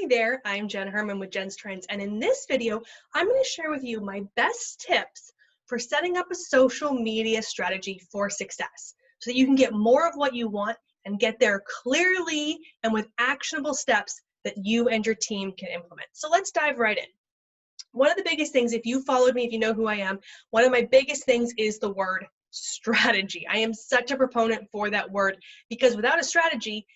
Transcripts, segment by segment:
Hey there, I'm Jenn Herman with Jenn's Trends, and in this video, I'm going to share with you my best tips for setting up a social media strategy for success so that you can get more of what you want and get there clearly and with actionable steps that you and your team can implement. So let's dive right in. One of the biggest things, if you followed me, if you know who I am, one of my biggest things is the word strategy. I am such a proponent for that word because without a strategy,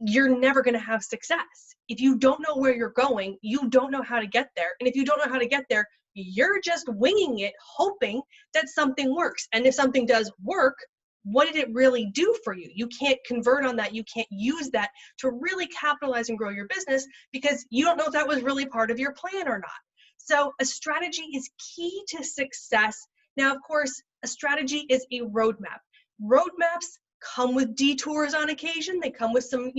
you're never going to have success. If you don't know where you're going, you don't know how to get there. And if you don't know how to get there, you're just winging it, hoping that something works. And if something does work, what did it really do for you? You can't convert on that. You can't use that to really capitalize and grow your business because you don't know if that was really part of your plan or not. So a strategy is key to success. Now, of course, a strategy is a roadmap. Roadmaps come with detours on occasion. They come with some,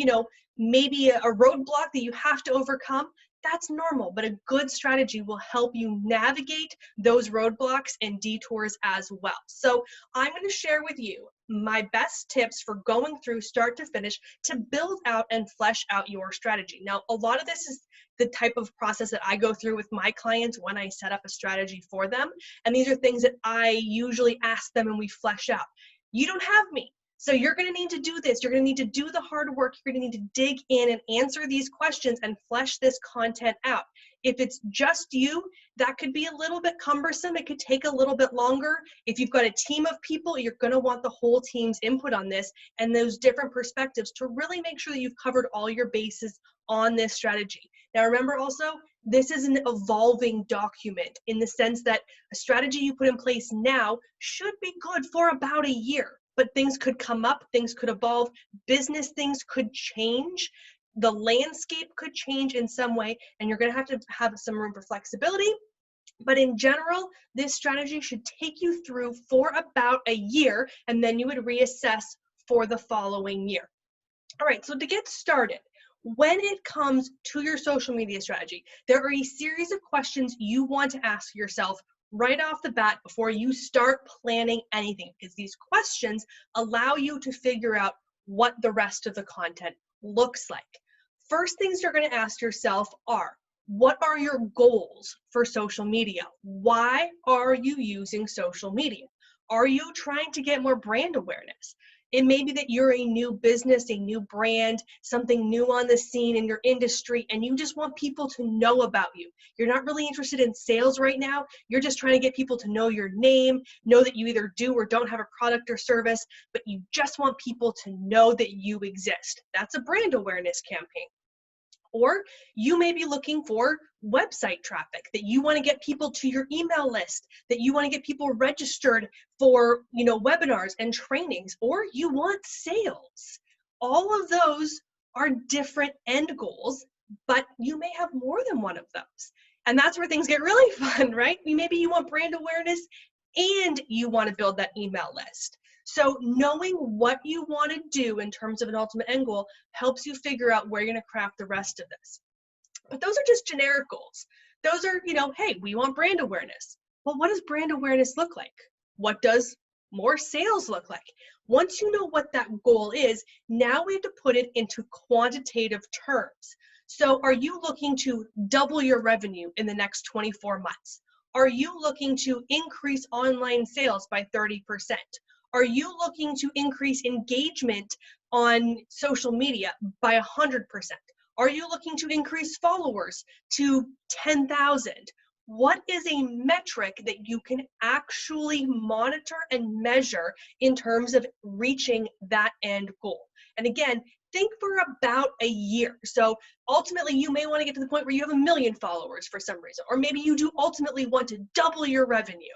maybe a roadblock that you have to overcome. That's normal, but a good strategy will help you navigate those roadblocks and detours as well. So I'm going to share with you my best tips for going through start to finish to build out and flesh out your strategy. Now, a lot of this is the type of process that I go through with my clients when I set up a strategy for them. And these are things that I usually ask them and we flesh out. You don't have me. So you're going to need to do this. You're going to need to do the hard work. You're going to need to dig in and answer these questions and flesh this content out. If it's just you, that could be a little bit cumbersome. It could take a little bit longer. If you've got a team of people, you're going to want the whole team's input on this and those different perspectives to really make sure that you've covered all your bases on this strategy. Now, remember also, this is an evolving document in the sense that a strategy you put in place now should be good for about a year. But things could come up, things could evolve, business things could change, the landscape could change in some way, and you're going to have some room for flexibility. But in general, this strategy should take you through for about a year, and then you would reassess for the following year. All right, so to get started, when it comes to your social media strategy, there are a series of questions you want to ask yourself right off the bat before you start planning anything, because these questions allow you to figure out what the rest of the content looks like. First things you're going to ask yourself are, what are your goals for social media? Why are you using social media? Are you trying to get more brand awareness? It may be that you're a new business, a new brand, something new on the scene in your industry, and you just want people to know about you. You're not really interested in sales right now. You're just trying to get people to know your name, know that you either do or don't have a product or service, but you just want people to know that you exist. That's a brand awareness campaign. Or you may be looking for website traffic, that you want to get people to your email list, that you want to get people registered for, webinars and trainings, or you want sales. All of those are different end goals, but you may have more than one of those. And that's where things get really fun, right? Maybe you want brand awareness and you want to build that email list. So knowing what you want to do in terms of an ultimate end goal helps you figure out where you're going to craft the rest of this. But those are just generic goals. Those are, hey, we want brand awareness. Well, what does brand awareness look like? What does more sales look like? Once you know what that goal is, now we have to put it into quantitative terms. So are you looking to double your revenue in the next 24 months? Are you looking to increase online sales by 30%? Are you looking to increase engagement on social media by 100%? Are you looking to increase followers to 10,000? What is a metric that you can actually monitor and measure in terms of reaching that end goal? And again, think for about a year. So ultimately, you may want to get to the point where you have 1 million followers for some reason, or maybe you do ultimately want to double your revenue.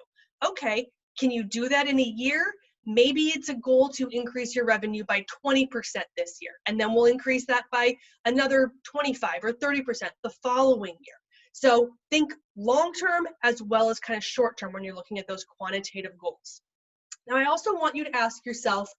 Okay, can you do that in a year? Maybe it's a goal to increase your revenue by 20% this year, and then we'll increase that by another 25 or 30% the following year. So think long-term as well as kind of short-term when you're looking at those quantitative goals. Now, I also want you to ask yourself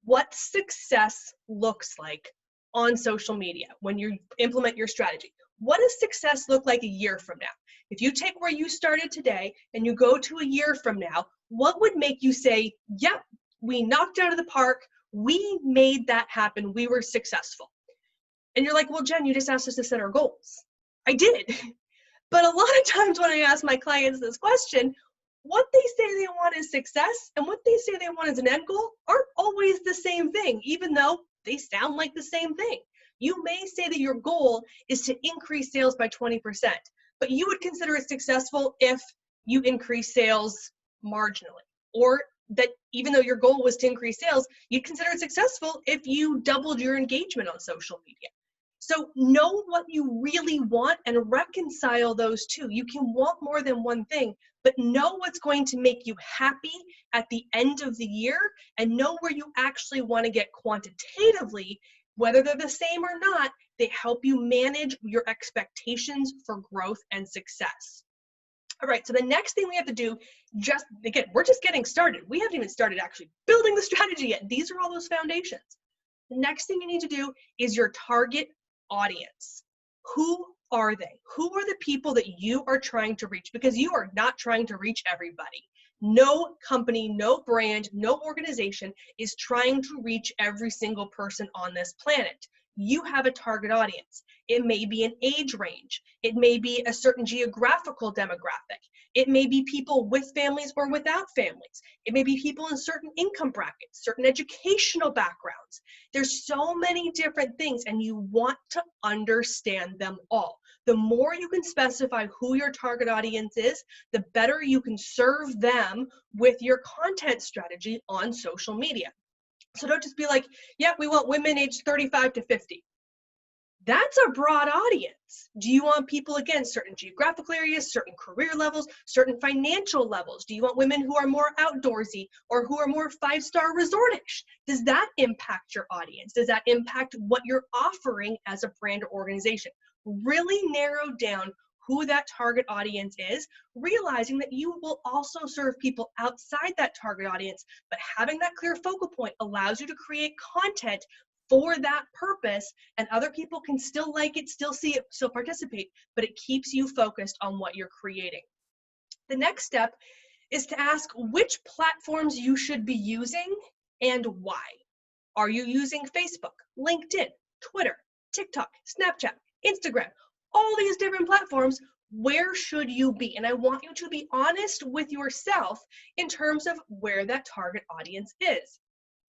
what success looks like on social media when you implement your strategy. What does success look like a year from now? If you take where you started today and you go to a year from now, what would make you say, yep, we knocked out of the park, we made that happen, we were successful? And you're like, well, Jen, you just asked us to set our goals. I did. But a lot of times when I ask my clients this question, what they say they want is success and what they say they want as an end goal aren't always the same thing, even though they sound like the same thing. You may say that your goal is to increase sales by 20%, but you would consider it successful if you increase sales marginally, or that even though your goal was to increase sales, you'd consider it successful if you doubled your engagement on social media. So know what you really want and reconcile those two. You can want more than one thing, but know what's going to make you happy at the end of the year and know where you actually want to get quantitatively, whether they're the same or not. They help you manage your expectations for growth and success. All right, so the next thing we have to do, we're just getting started. We haven't even started actually building the strategy yet. These are all those foundations. The next thing you need to do is your target audience. Who are they? Who are the people that you are trying to reach? Because you are not trying to reach everybody. No company, no brand, no organization is trying to reach every single person on this planet. You have a target audience. It may be an age range. It may be a certain geographical demographic. It may be people with families or without families. It may be people in certain income brackets, certain educational backgrounds. There's so many different things, and you want to understand them all. The more you can specify who your target audience is, the better you can serve them with your content strategy on social media. So don't just be like, yeah, we want women aged 35 to 50. That's a broad audience. Do you want people, again, certain geographical areas, certain career levels, certain financial levels? Do you want women who are more outdoorsy or who are more five-star resortish? Does that impact your audience? Does that impact what you're offering as a brand or organization? Really narrow down who that target audience is, realizing that you will also serve people outside that target audience, but having that clear focal point allows you to create content for that purpose, and other people can still like it, still see it, still participate, but it keeps you focused on what you're creating. The next step is to ask which platforms you should be using and why. Are you using Facebook, LinkedIn, Twitter, TikTok, Snapchat, Instagram, all these different platforms? Where should you be? And I want you to be honest with yourself in terms of where that target audience is.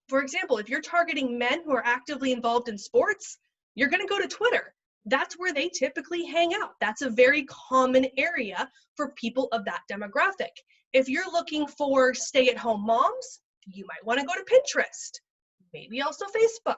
For example, if you're targeting men who are actively involved in sports, you're going to go to Twitter. That's where they typically hang out. That's a very common area for people of that demographic. If you're looking for stay-at-home moms, you might want to go to Pinterest, maybe also Facebook.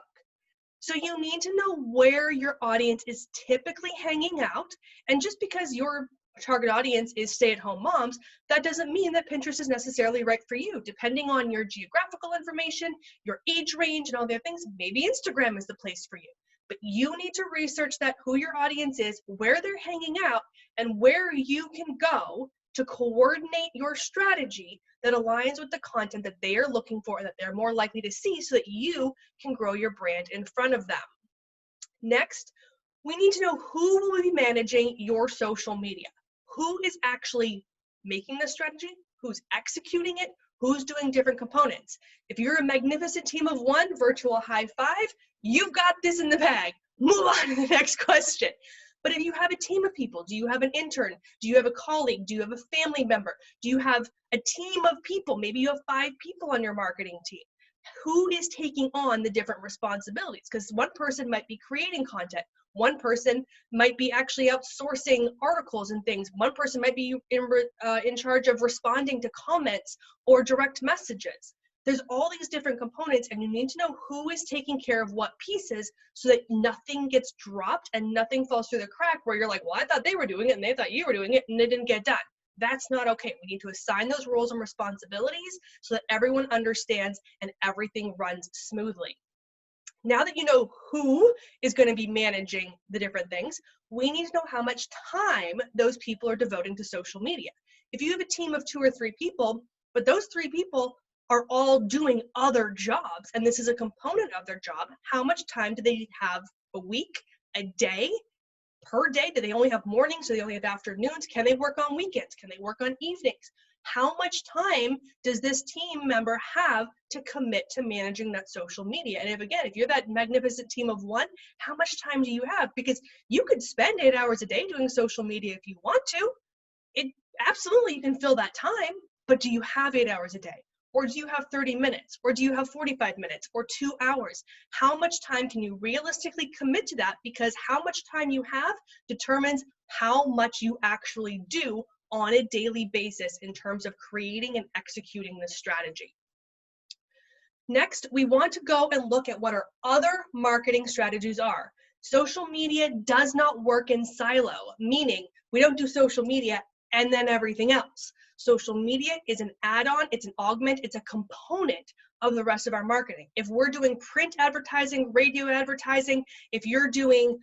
So you need to know where your audience is typically hanging out. And just because your target audience is stay-at-home moms, that doesn't mean that Pinterest is necessarily right for you. Depending on your geographical information, your age range, and all the other things, maybe Instagram is the place for you. But you need to research that, who your audience is, where they're hanging out, and where you can go to coordinate your strategy that aligns with the content that they are looking for and that they're more likely to see, so that you can grow your brand in front of them. Next, we need to know who will be managing your social media. Who is actually making the strategy, who's executing it, who's doing different components. If you're a magnificent team of one, virtual high five, you've got this in the bag. Move on to the next question. But if you have a team of people, do you have an intern? Do you have a colleague? Do you have a family member? Do you have a team of people? Maybe you have 5 people on your marketing team. Who is taking on the different responsibilities? Because one person might be creating content. One person might be actually outsourcing articles and things. One person might be in charge of responding to comments or direct messages. There's all these different components, and you need to know who is taking care of what pieces so that nothing gets dropped and nothing falls through the crack where you're like, well, I thought they were doing it and they thought you were doing it and it didn't get done. That's not okay. We need to assign those roles and responsibilities so that everyone understands and everything runs smoothly. Now that you know who is going to be managing the different things, we need to know how much time those people are devoting to social media. If you have a team of 2 or 3 people, but those 3 people are all doing other jobs, and this is a component of their job, how much time do they have a week, a day, per day? Do they only have mornings? Do they only have afternoons? Can they work on weekends? Can they work on evenings? How much time does this team member have to commit to managing that social media? And if you're that magnificent team of one, how much time do you have? Because you could spend 8 hours a day doing social media if you want to. It absolutely, you can fill that time, but do you have 8 hours a day? Or do you have 30 minutes? Or do you have 45 minutes or 2 hours? How much time can you realistically commit to that? Because how much time you have determines how much you actually do on a daily basis in terms of creating and executing this strategy. Next, we want to go and look at what our other marketing strategies are. Social media does not work in silo, meaning we don't do social media and then everything else. Social media is an add-on, it's an augment, it's a component of the rest of our marketing. If we're doing print advertising, radio advertising, if you're doing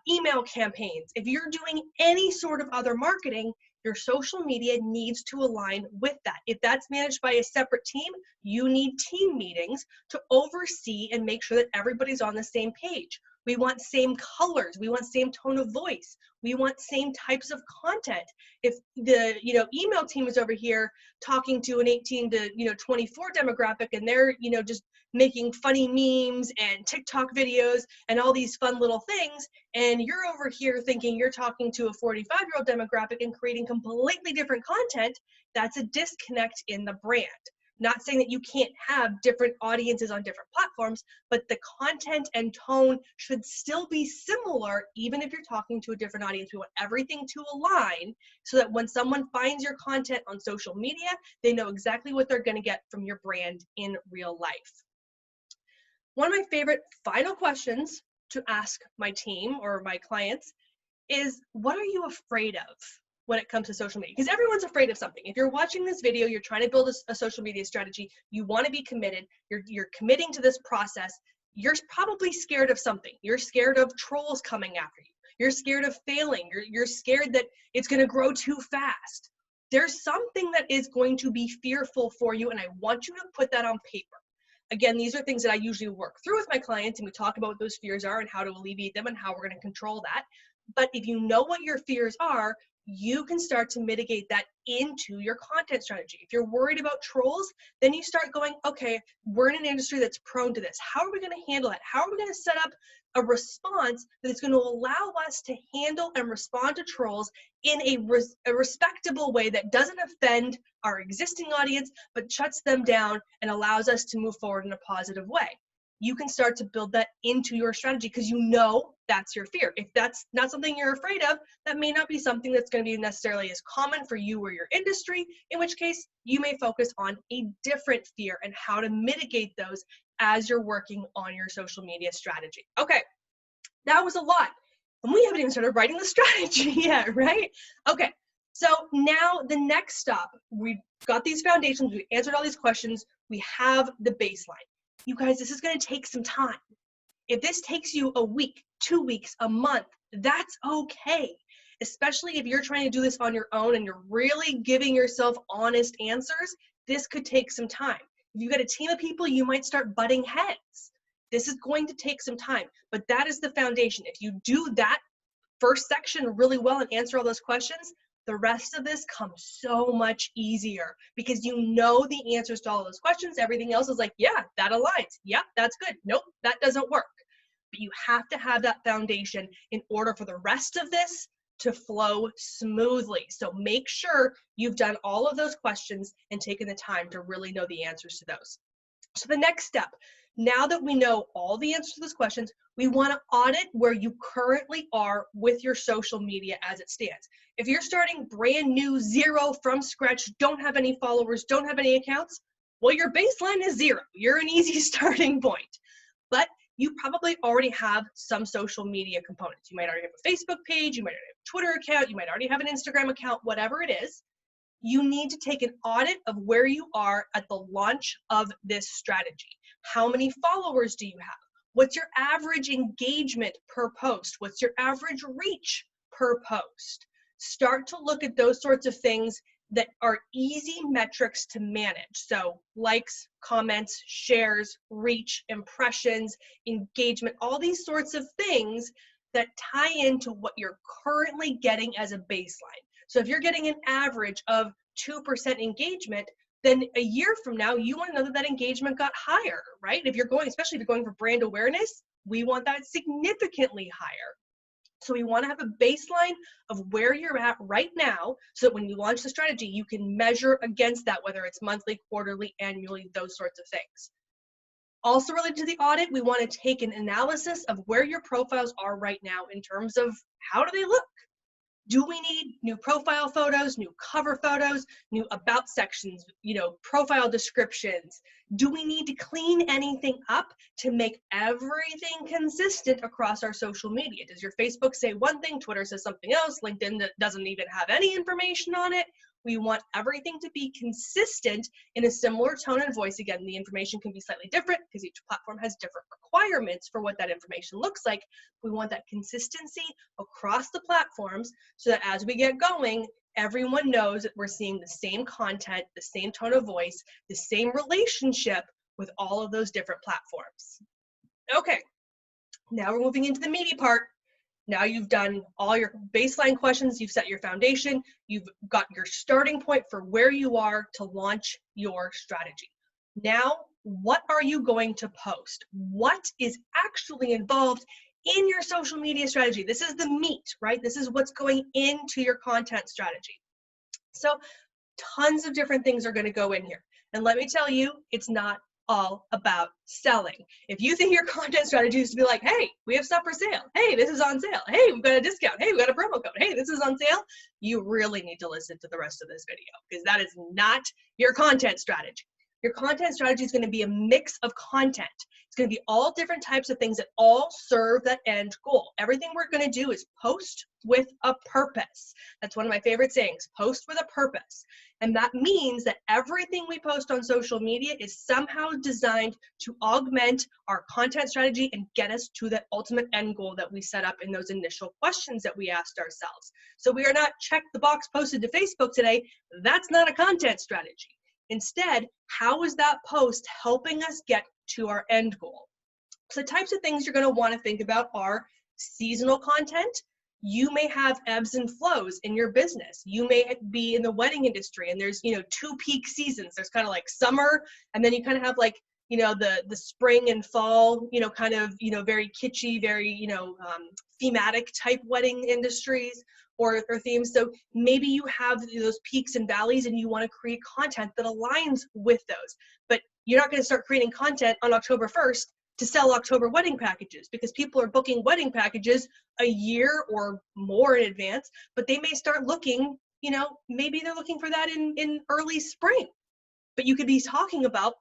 email campaigns, if you're doing any sort of other marketing, your social media needs to align with that. If that's managed by a separate team, you need team meetings to oversee and make sure that everybody's on the same page. We want same colors. We want same tone of voice. We want same types of content. If the email team is over here talking to an 18 to 24 demographic and they're just making funny memes and TikTok videos and all these fun little things, and you're over here thinking you're talking to a 45-year-old demographic and creating completely different content, that's a disconnect in the brand. Not saying that you can't have different audiences on different platforms, but the content and tone should still be similar, even if you're talking to a different audience. We want everything to align so that when someone finds your content on social media, they know exactly what they're going to get from your brand in real life. One of my favorite final questions to ask my team or my clients is, what are you afraid of when it comes to social media? Because everyone's afraid of something. If you're watching this video, you're trying to build a social media strategy, you want to be committed, you're committing to this process, you're probably scared of something. You're scared of trolls coming after you. You're scared of failing. You're scared that it's going to grow too fast. There's something that is going to be fearful for you, and I want you to put that on paper. Again, these are things that I usually work through with my clients, and we talk about what those fears are and how to alleviate them and how we're going to control that. But if you know what your fears are, you can start to mitigate that into your content strategy. If you're worried about trolls, then you start going, okay, we're in an industry that's prone to this. How are we going to handle it? How are we going to set up a response that is going to allow us to handle and respond to trolls in a respectable way that doesn't offend our existing audience, but shuts them down and allows us to move forward in a positive way? You can start to build that into your strategy because you know that's your fear. If that's not something you're afraid of, that may not be something that's going to be necessarily as common for you or your industry, in which case you may focus on a different fear and how to mitigate those as you're working on your social media strategy. Okay, that was a lot. And we haven't even started writing the strategy yet, right? Okay, so now the next stop, we've got these foundations, we've answered all these questions, we have the baseline. You guys, this is going to take some time. If this takes you a week, 2 weeks, a month, that's okay. Especially if you're trying to do this on your own and you're really giving yourself honest answers, this could take some time. If you've got a team of people, you might start butting heads. This is going to take some time, but that is the foundation. If you do that first section really well and answer all those questions, the rest of this comes so much easier because you know the answers to all those questions. Everything else is like, yeah, that aligns. Yep, that's good. Nope, that doesn't work. But you have to have that foundation in order for the rest of this to flow smoothly. So make sure you've done all of those questions and taken the time to really know the answers to those. So the next step, now that we know all the answers to those questions, we want to audit where you currently are with your social media as it stands. If you're starting brand new, zero, from scratch, don't have any followers, don't have any accounts, well, your baseline is zero. You're an easy starting point. But you probably already have some social media components. You might already have a Facebook page, you might already have a Twitter account, you might already have an Instagram account, whatever it is. You need to take an audit of where you are at the launch of this strategy. How many followers do you have? What's your average engagement per post? What's your average reach per post? Start to look at those sorts of things that are easy metrics to manage. So likes, comments, shares, reach, impressions, engagement, all these sorts of things that tie into what you're currently getting as a baseline. So if you're getting an average of 2% engagement, then a year from now, you want to know that that engagement got higher, right? If you're going, especially if you're going for brand awareness, we want that significantly higher. So we want to have a baseline of where you're at right now, so that when you launch the strategy, you can measure against that, whether it's monthly, quarterly, annually, those sorts of things. Also related to the audit, we want to take an analysis of where your profiles are right now in terms of how do they look? Do we need new profile photos, new cover photos, new about sections, profile descriptions? Do we need to clean anything up to make everything consistent across our social media? Does your Facebook say one thing, Twitter says something else, LinkedIn doesn't even have any information on it? We want everything to be consistent in a similar tone and voice. Again, the information can be slightly different because each platform has different requirements for what that information looks like. We want that consistency across the platforms so that as we get going, everyone knows that we're seeing the same content, the same tone of voice, the same relationship with all of those different platforms. Okay, now we're moving into the meaty part. Now you've done all your baseline questions, you've set your foundation, you've got your starting point for where you are to launch your strategy. Now, what are you going to post? What is actually involved in your social media strategy? This is the meat, right? This is what's going into your content strategy. So tons of different things are going to go in here. And let me tell you, it's not all about selling. If you think your content strategy is to be like, hey, we have stuff for sale. Hey, this is on sale. Hey, we've got a discount. Hey, we've got a promo code. Hey, this is on sale. You really need to listen to the rest of this video because that is not your content strategy. Your content strategy is going to be a mix of content. It's going to be all different types of things that all serve that end goal. Everything we're going to do is post with a purpose. That's one of my favorite sayings, post with a purpose. And that means that everything we post on social media is somehow designed to augment our content strategy and get us to that ultimate end goal that we set up in those initial questions that we asked ourselves. So we are not check the box posted to Facebook today. That's not a content strategy. Instead, how is that post helping us get to our end goal? So the types of things you're going to want to think about are seasonal content. You may have ebbs and flows in your business. You may be in the wedding industry and there's, two peak seasons. There's kind of like summer, and then you kind of have like, the spring and fall, very kitschy, very, thematic type wedding industries or themes. So maybe you have those peaks and valleys and you want to create content that aligns with those. But you're not going to start creating content on October 1st to sell October wedding packages because people are booking wedding packages a year or more in advance, but they may start looking, maybe they're looking for that in early spring. But you could be talking about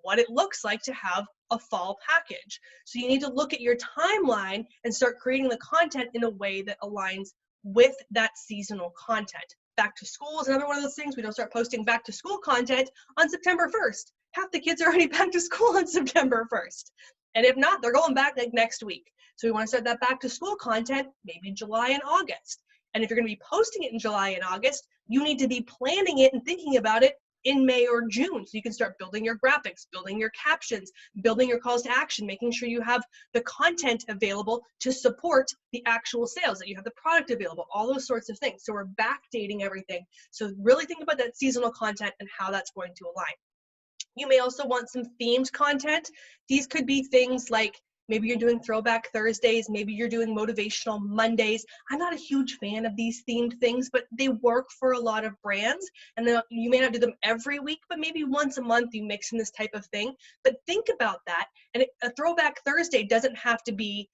what it looks like to have a fall package. So you need to look at your timeline and start creating the content in a way that aligns with that seasonal content. Back to school is another one of those things. We don't start posting back to school content on September 1st. Half the kids are already back to school on September 1st. And if not, they're going back like next week. So we want to start that back to school content maybe in July and August. And if you're going to be posting it in July and August, you need to be planning it and thinking about it in May or June. So you can start building your graphics, building your captions, building your calls to action, making sure you have the content available to support the actual sales, that you have the product available, all those sorts of things. So we're backdating everything. So really think about that seasonal content and how that's going to align. You may also want some themed content. These could be things like maybe you're doing Throwback Thursdays, maybe you're doing Motivational Mondays. I'm not a huge fan of these themed things, but they work for a lot of brands. And then you may not do them every week, but maybe once a month you mix in this type of thing. But think about that. And a Throwback Thursday doesn't have to be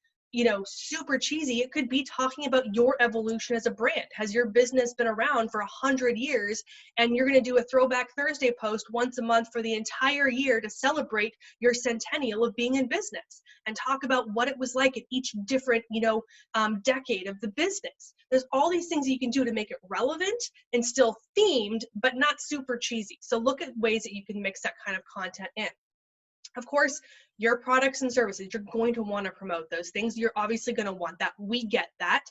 super cheesy. It could be talking about your evolution as a brand. Has your business been around for 100 years and you're going to do a Throwback Thursday post once a month for the entire year to celebrate your centennial of being in business and talk about what it was like at each different, decade of the business. There's all these things that you can do to make it relevant and still themed, but not super cheesy. So look at ways that you can mix that kind of content in. Of course, your products and services, you're going to want to promote those things. You're obviously going to want that. We get that.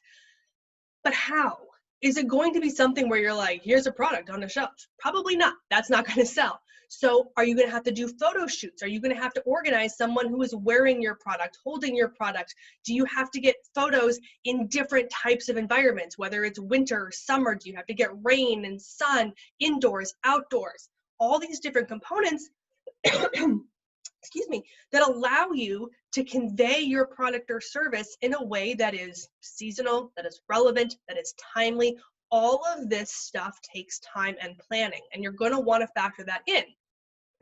But how? Is it going to be something where you're like, here's a product on the shelf? Probably not. That's not going to sell. So are you going to have to do photo shoots? Are you going to have to organize someone who is wearing your product, holding your product? Do you have to get photos in different types of environments, whether it's winter or summer? Do you have to get rain and sun, indoors, outdoors? All these different components excuse me, that allow you to convey your product or service in a way that is seasonal, that is relevant, that is timely. All of this stuff takes time and planning, and you're going to want to factor that in. You're going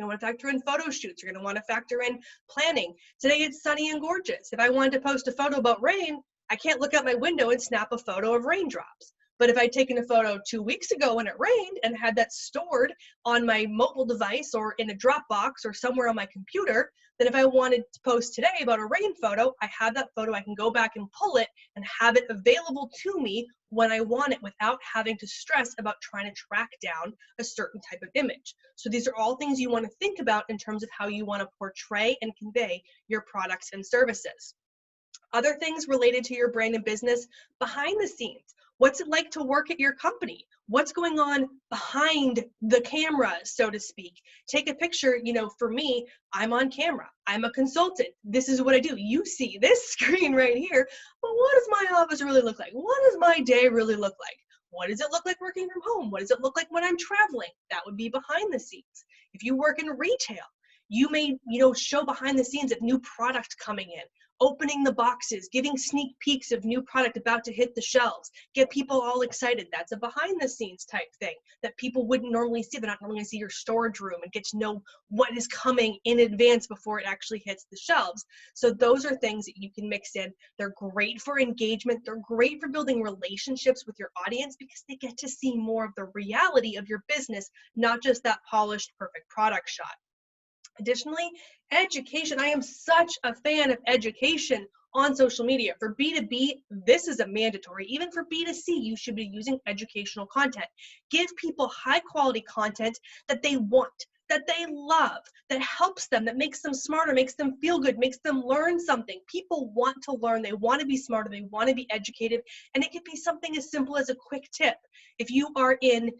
to want to factor in photo shoots. You're going to want to factor in planning. Today it's sunny and gorgeous. If I wanted to post a photo about rain, I can't look out my window and snap a photo of raindrops. But if I'd taken a photo 2 weeks ago when it rained and had that stored on my mobile device or in a Dropbox or somewhere on my computer, then if I wanted to post today about a rain photo, I have that photo, I can go back and pull it and have it available to me when I want it without having to stress about trying to track down a certain type of image. So these are all things you want to think about in terms of how you want to portray and convey your products and services. Other things related to your brand and business behind the scenes. What's it like to work at your company? What's going on behind the camera, so to speak? Take a picture, for me, I'm on camera. I'm a consultant. This is what I do. You see this screen right here, but what does my office really look like? What does my day really look like? What does it look like working from home? What does it look like when I'm traveling? That would be behind the scenes. If you work in retail, you may, show behind the scenes of new product coming in, opening the boxes, giving sneak peeks of new product about to hit the shelves, get people all excited. That's a behind the scenes type thing that people wouldn't normally see. They're not normally going to see your storage room and get to know what is coming in advance before it actually hits the shelves. So those are things that you can mix in. They're great for engagement. They're great for building relationships with your audience because they get to see more of the reality of your business, not just that polished, perfect product shot. Additionally, education. I am such a fan of education on social media. For B2B, this is a mandatory. Even for B2C, you should be using educational content. Give people high quality content that they want, that they love, that helps them, that makes them smarter, makes them feel good, makes them learn something. People want to learn. They want to be smarter. They want to be educated. And it could be something as simple as a quick tip. If you are in,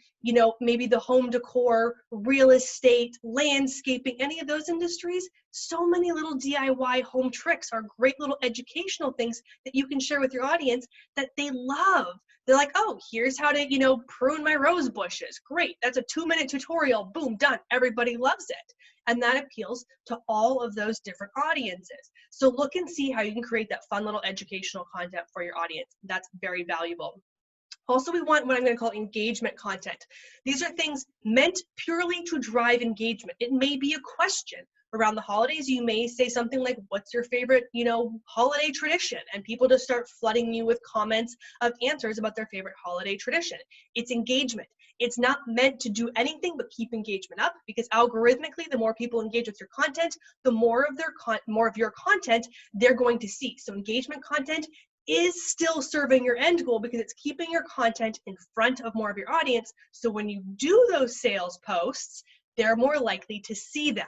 maybe the home decor, real estate, landscaping, any of those industries, so many little DIY home tricks are great little educational things that you can share with your audience that they love. They're like, oh, here's how to, prune my rose bushes. Great. That's a 2-minute tutorial. Boom, done. Everybody loves it. And that appeals to all of those different audiences. So look and see how you can create that fun little educational content for your audience. That's very valuable. Also, we want what I'm going to call engagement content. These are things meant purely to drive engagement. It may be a question. Around the holidays, you may say something like, what's your favorite, holiday tradition? And people just start flooding you with comments of answers about their favorite holiday tradition. It's engagement. It's not meant to do anything but keep engagement up, because algorithmically, the more people engage with your content, the more of your content they're going to see. So engagement content is still serving your end goal because it's keeping your content in front of more of your audience. So when you do those sales posts, they're more likely to see them.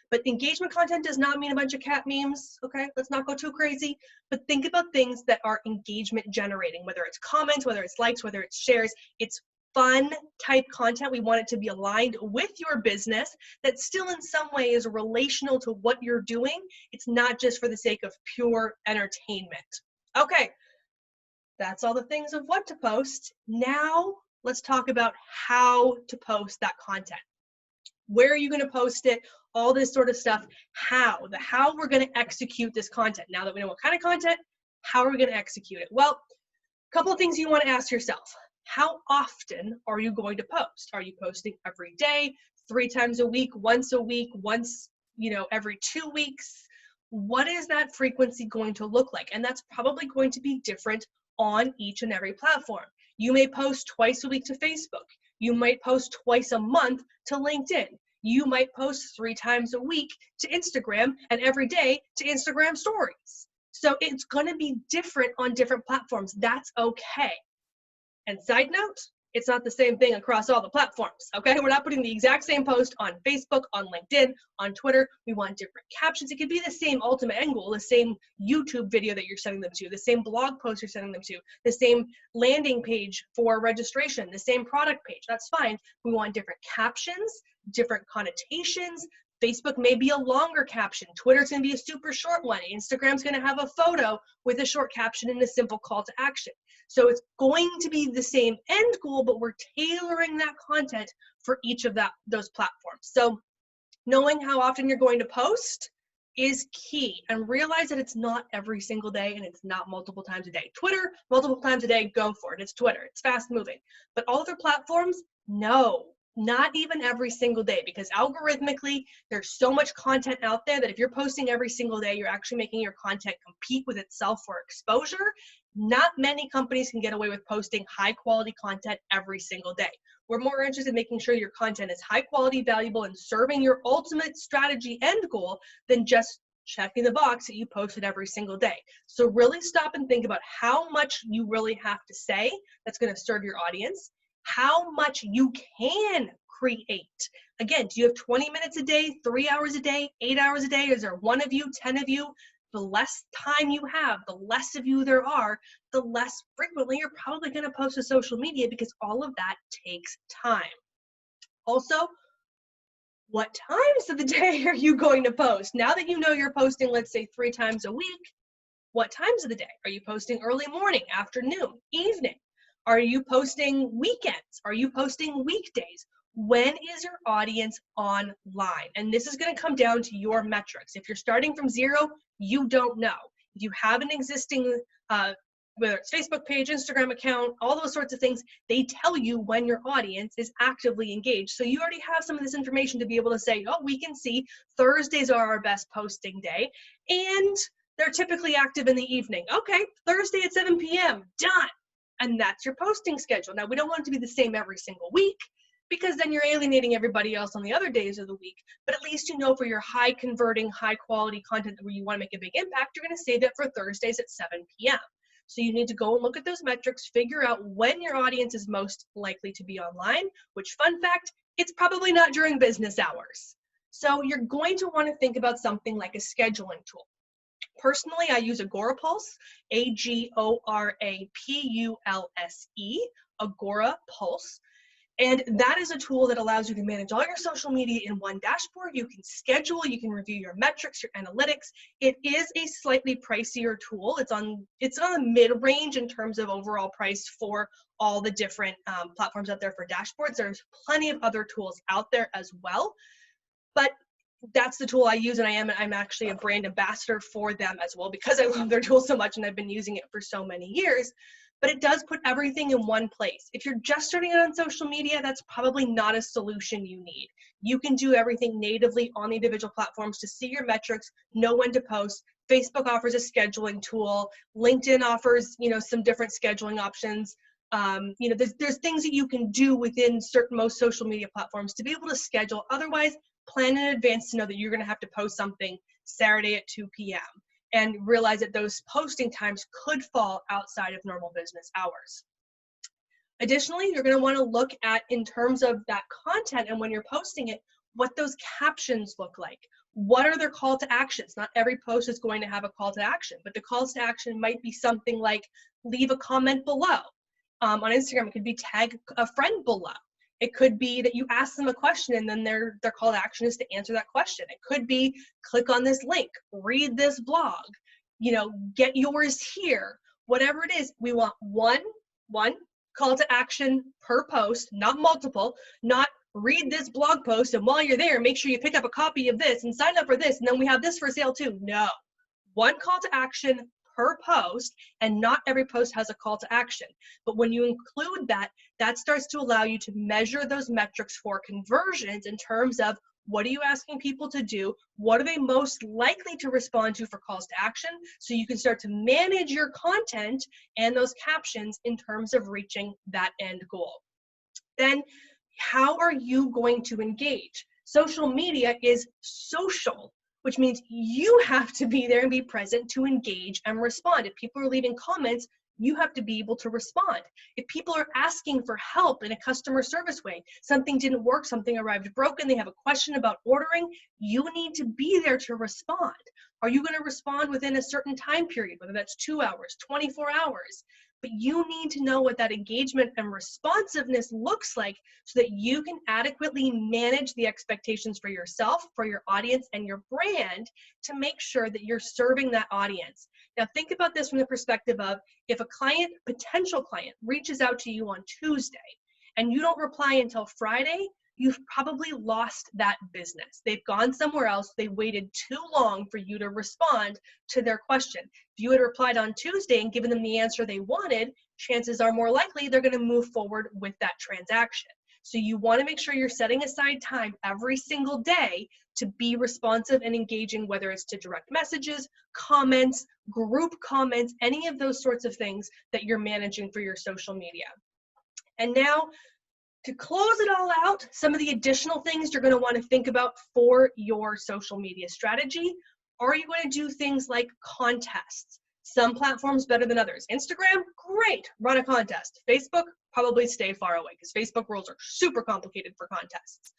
But engagement content does not mean a bunch of cat memes, okay? Let's not go too crazy. But think about things that are engagement generating, whether it's comments, whether it's likes, whether it's shares. It's fun type content. We want it to be aligned with your business that still in some way is relational to what you're doing. It's not just for the sake of pure entertainment. Okay, that's all the things of what to post. Now let's talk about how to post that content. Where are you going to post it? All this sort of stuff. How we're going to execute this content. Now that we know what kind of content, how are we going to execute it? Well, a couple of things you want to ask yourself. How often are you going to post? Are you posting every day, 3 times a week, once, every 2 weeks? What is that frequency going to look like? And that's probably going to be different on each and every platform. You may post twice a week to Facebook. You might post twice a month to LinkedIn. You might post 3 times a week to Instagram and every day to Instagram stories. So it's going to be different on different platforms. That's okay. And side note, it's not the same thing across all the platforms, okay? We're not putting the exact same post on Facebook, on LinkedIn, on Twitter. We want different captions. It could be the same ultimate end goal, the same YouTube video that you're sending them to, the same blog post you're sending them to, the same landing page for registration, the same product page. That's fine. We want different captions, different connotations. Facebook may be a longer caption. Twitter's going to be a super short one. Instagram's going to have a photo with a short caption and a simple call to action. So it's going to be the same end goal, but we're tailoring that content for each of those platforms. So knowing how often you're going to post is key, and realize that it's not every single day and it's not multiple times a day. Twitter, multiple times a day, go for it. It's Twitter, it's fast moving. But all other platforms, no, not even every single day, because algorithmically, there's so much content out there that if you're posting every single day, you're actually making your content compete with itself for exposure. Not many companies can get away with posting high quality content every single day. We're more interested in making sure your content is high quality, valuable, and serving your ultimate strategy end goal than just checking the box that you posted every single day. So really stop and think about how much you really have to say that's going to serve your audience, how much you can create. Again, do you have 20 minutes a day, 3 hours a day, 8 hours a day? Is there 1 of you, 10 of you? The less time you have, the less of you there are, the less frequently you're probably going to post to social media, because all of that takes time. Also, what times of the day are you going to post? Now that you know you're posting, let's say 3 times a week, what times of the day? Are you posting early morning, afternoon, evening? Are you posting weekends? Are you posting weekdays? When is your audience online? And this is going to come down to your metrics. If you're starting from zero, you don't know. If you have an existing, whether it's Facebook page, Instagram account, all those sorts of things, they tell you when your audience is actively engaged. So you already have some of this information to be able to say, oh, we can see Thursdays are our best posting day, and they're typically active in the evening. Okay, Thursday at 7 p.m., done. And that's your posting schedule. Now, we don't want it to be the same every single week, because then you're alienating everybody else on the other days of the week. But at least you know for your high converting, high quality content where you want to make a big impact, you're going to save it for Thursdays at 7 p.m. So you need to go and look at those metrics, figure out when your audience is most likely to be online, which, fun fact, it's probably not during business hours. So you're going to want to think about something like a scheduling tool. Personally, I use Agora Pulse, A-G-O-R-A-P-U-L-S-E, Agora Pulse. And that is a tool that allows you to manage all your social media in one dashboard. You can schedule, you can review your metrics, your analytics. It is a slightly pricier tool. It's on the mid-range in terms of overall price for all the different platforms out there for dashboards. There's plenty of other tools out there as well, but that's the tool I use, and I'm actually a brand ambassador for them as well, because I love their tool so much and I've been using it for so many years. But it does put everything in one place. If you're just starting out on social media, that's probably not a solution you need. You can do everything natively on the individual platforms to see your metrics, know when to post. Facebook offers a scheduling tool. LinkedIn offers, some different scheduling options. There's things that you can do within most social media platforms to be able to schedule. Otherwise, plan in advance to know that you're going to have to post something Saturday at 2 p.m. and realize that those posting times could fall outside of normal business hours. Additionally, you're going to want to look at, in terms of that content and when you're posting it, what those captions look like. What are their call to actions? Not every post is going to have a call to action, but the calls to action might be something like leave a comment below. On Instagram, it could be tag a friend below. It could be that you ask them a question and then their call to action is to answer that question. It could be click on this link, read this blog, get yours here. Whatever it is, we want one call to action per post, not multiple, not read this blog post and while you're there, make sure you pick up a copy of this and sign up for this and then we have this for sale too. No, one call to action per post, and not every post has a call to action. But when you include that, that starts to allow you to measure those metrics for conversions in terms of what are you asking people to do? What are they most likely to respond to for calls to action? So you can start to manage your content and those captions in terms of reaching that end goal. Then, how are you going to engage? Social media is social, which means you have to be there and be present to engage and respond. If people are leaving comments, you have to be able to respond. If people are asking for help in a customer service way, something didn't work, something arrived broken, they have a question about ordering, you need to be there to respond. Are you going to respond within a certain time period, whether that's 2 hours, 24 hours? but you need to know what that engagement and responsiveness looks like so that you can adequately manage the expectations for yourself, for your audience, and your brand to make sure that you're serving that audience. Now, think about this from the perspective of if a client, potential client, reaches out to you on Tuesday and you don't reply until Friday, you've probably lost that business. They've gone somewhere else. They waited too long for you to respond to their question. If you had replied on Tuesday and given them the answer they wanted, chances are more likely they're going to move forward with that transaction. So you want to make sure you're setting aside time every single day to be responsive and engaging, whether it's to direct messages, comments, group comments, any of those sorts of things that you're managing for your social media. And now, to close it all out, some of the additional things you're going to want to think about for your social media strategy. Are you going to do things like contests? Some platforms better than others. Instagram, great, run a contest. Facebook, probably stay far away because Facebook rules are super complicated for contests.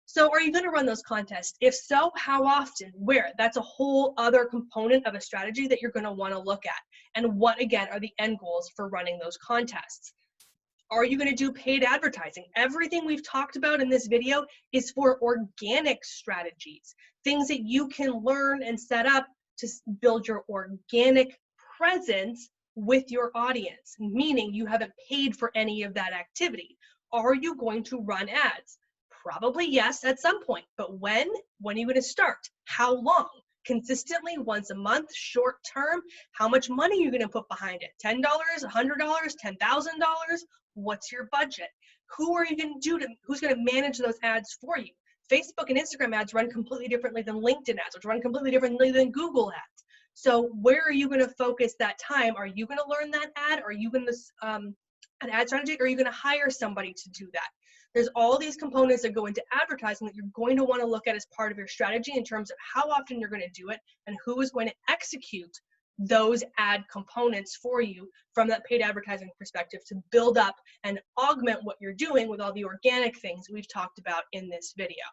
So are you going to run those contests? If so, how often? Where? That's a whole other component of a strategy that you're going to want to look at. And what, again, are the end goals for running those contests? Are you going to do paid advertising? Everything we've talked about in this video is for organic strategies, things that you can learn and set up to build your organic presence with your audience, meaning you haven't paid for any of that activity. Are you going to run ads? Probably yes at some point, but when? When are you going to start? How long? Consistently, once a month, short term? How much money are you going to put behind it? $10, $100, $10,000? What's your budget? Who are you going to do who's going to manage those ads for you? Facebook and Instagram ads run completely differently than LinkedIn ads, which run completely differently than Google ads. So where are you going to focus that time? Are you going to learn that ad? Are you going to an ad strategy? Or are you going to hire somebody to do that? There's all these components that go into advertising that you're going to want to look at as part of your strategy in terms of how often you're going to do it and who is going to execute those ad components for you from that paid advertising perspective to build up and augment what you're doing with all the organic things we've talked about in this video.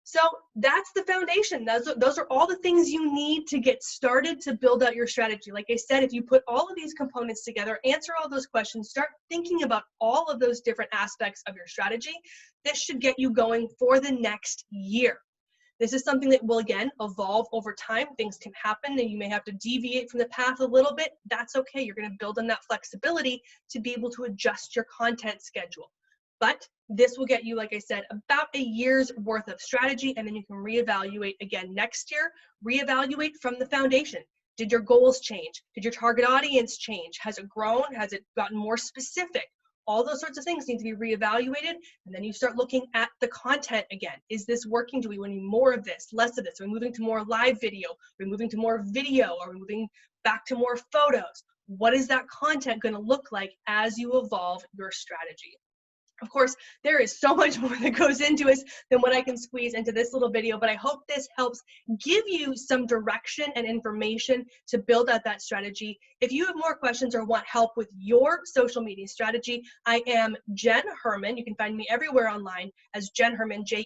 So that's the foundation. Those are all the things you need to get started to build out your strategy. Like I said, if you put all of these components together, answer all those questions, start thinking about all of those different aspects of your strategy, this should get you going for the next year. This is something that will, again, evolve over time. Things can happen and you may have to deviate from the path a little bit. That's okay. You're going to build on that flexibility to be able to adjust your content schedule. But this will get you, like I said, about a year's worth of strategy, and then you can reevaluate again next year. Reevaluate from the foundation. Did your goals change? Did your target audience change? Has it grown? Has it gotten more specific? All those sorts of things need to be reevaluated, and then you start looking at the content again. Is this working? Do we want more of this, less of this? Are we moving to more live video? Are we moving to more video? Are we moving back to more photos? What is that content going to look like as you evolve your strategy? Of course, there is so much more that goes into this than what I can squeeze into this little video, but I hope this helps give you some direction and information to build out that strategy. If you have more questions or want help with your social media strategy, I am Jenn Herman. You can find me everywhere online as Jenn Herman, Jenn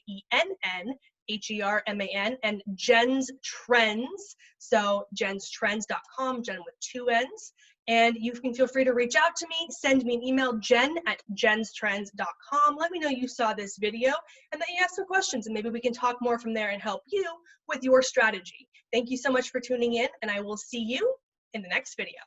HERMAN, and Jenn's Trends. So jennstrends.com, Jenn with 2 N's. And you can feel free to reach out to me, send me an email, jen@jennstrends.com. Let me know you saw this video and that you have some questions, and maybe we can talk more from there and help you with your strategy. Thank you so much for tuning in, and I will see you in the next video.